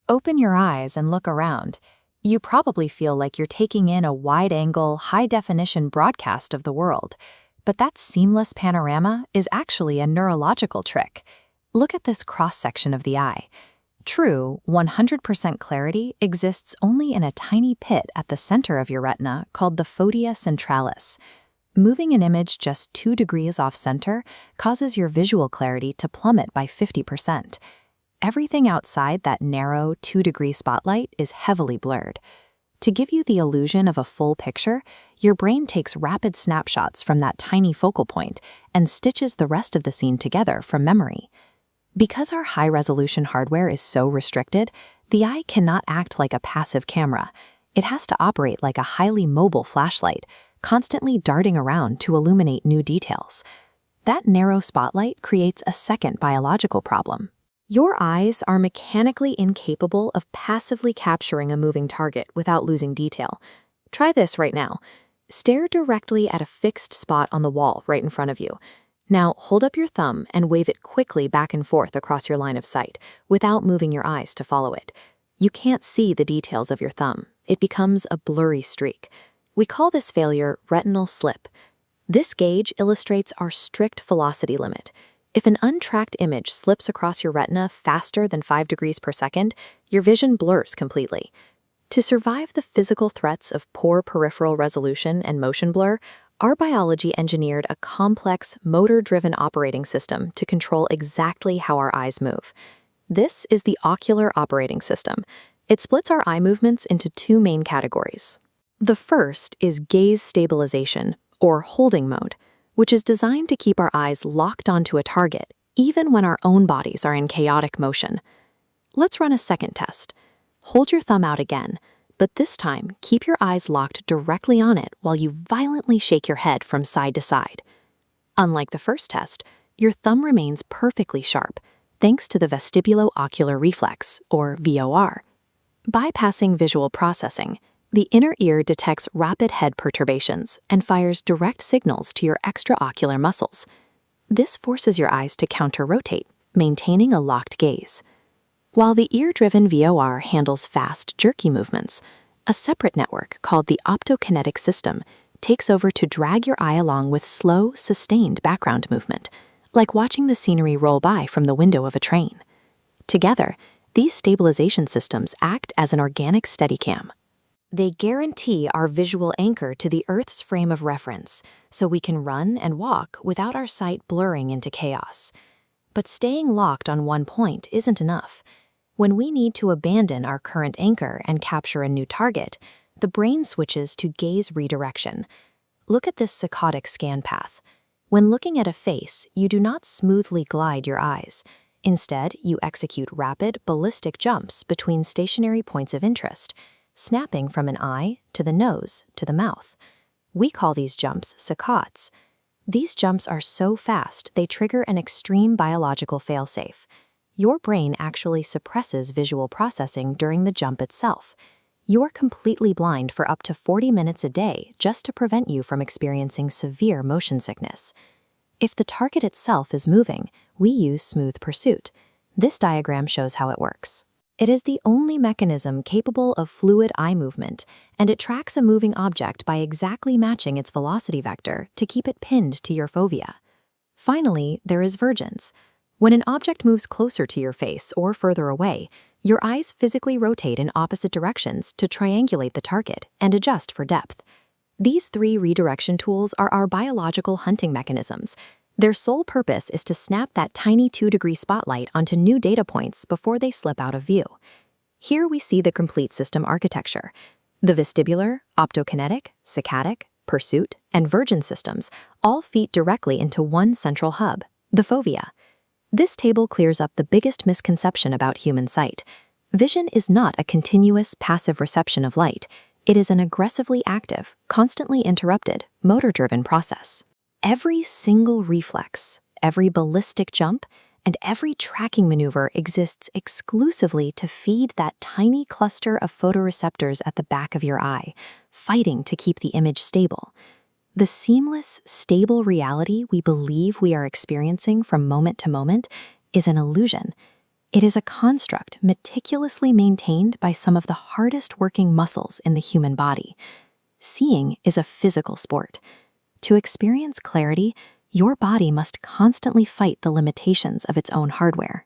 Open your eyes and look around. You probably feel like you're taking in a wide-angle, high-definition broadcast of the world. But that seamless panorama is actually a neurological trick. Look at this cross-section of the eye. True, 100% clarity exists only in a tiny pit at the center of your retina called the fovea centralis. Moving an image just 2 degrees off-center causes your visual clarity to plummet by 50%. Everything outside that narrow 2-degree spotlight is heavily blurred. To give you the illusion of a full picture, your brain takes rapid snapshots from that tiny focal point and stitches the rest of the scene together from memory. Because our high-resolution hardware is so restricted, the eye cannot act like a passive camera. It has to operate like a highly mobile flashlight, constantly darting around to illuminate new details. That narrow spotlight creates a second biological problem. Your eyes are mechanically incapable of passively capturing a moving target without losing detail. Try this right now. Stare directly at a fixed spot on the wall right in front of you. Now, hold up your thumb and wave it quickly back and forth across your line of sight, without moving your eyes to follow it. You can't see the details of your thumb. It becomes a blurry streak. We call this failure retinal slip. This gauge illustrates our strict velocity limit. If an untracked image slips across your retina faster than 5 degrees per second, your vision blurs completely. To survive the physical threats of poor peripheral resolution and motion blur, our biology engineered a complex, motor-driven operating system to control exactly how our eyes move. This is the ocular operating system. It splits our eye movements into 2 main categories. The first is gaze stabilization, or holding mode, which is designed to keep our eyes locked onto a target, even when our own bodies are in chaotic motion. Let's run a second test. Hold your thumb out again, but this time keep your eyes locked directly on it while you violently shake your head from side to side. Unlike the first test, your thumb remains perfectly sharp, thanks to the Vestibulo-Ocular Reflex, or VOR. Bypassing visual processing, the inner ear detects rapid head perturbations and fires direct signals to your extraocular muscles. This forces your eyes to counter-rotate, maintaining a locked gaze. While the ear-driven VOR handles fast, jerky movements, a separate network called the optokinetic system takes over to drag your eye along with slow, sustained background movement, like watching the scenery roll by from the window of a train. Together, these stabilization systems act as an organic Steadicam. They guarantee our visual anchor to the Earth's frame of reference, so we can run and walk without our sight blurring into chaos. But staying locked on one point isn't enough. When we need to abandon our current anchor and capture a new target, the brain switches to gaze redirection. Look at this saccadic scan path. When looking at a face, you do not smoothly glide your eyes. Instead, you execute rapid, ballistic jumps between stationary points of interest, snapping from an eye to the nose to the mouth. We call these jumps saccades. These jumps are so fast they trigger an extreme biological failsafe. Your brain actually suppresses visual processing during the jump itself. You're completely blind for up to 40 minutes a day just to prevent you from experiencing severe motion sickness. If the target itself is moving, we use smooth pursuit. This diagram shows how it works. It is the only mechanism capable of fluid eye movement, and it tracks a moving object by exactly matching its velocity vector to keep it pinned to your fovea. Finally, there is vergence. When an object moves closer to your face or further away, your eyes physically rotate in opposite directions to triangulate the target and adjust for depth. These 3 redirection tools are our biological hunting mechanisms. Their sole purpose is to snap that tiny 2-degree spotlight onto new data points before they slip out of view. Here we see the complete system architecture. The vestibular, optokinetic, saccadic, pursuit, and vergence systems all feed directly into one central hub, the fovea. This table clears up the biggest misconception about human sight. Vision is not a continuous, passive reception of light. It is an aggressively active, constantly interrupted, motor-driven process. Every single reflex, every ballistic jump, and every tracking maneuver exists exclusively to feed that tiny cluster of photoreceptors at the back of your eye, fighting to keep the image stable. The seamless, stable reality we believe we are experiencing from moment to moment is an illusion. It is a construct meticulously maintained by some of the hardest working muscles in the human body. Seeing is a physical sport. To experience clarity, your body must constantly fight the limitations of its own hardware.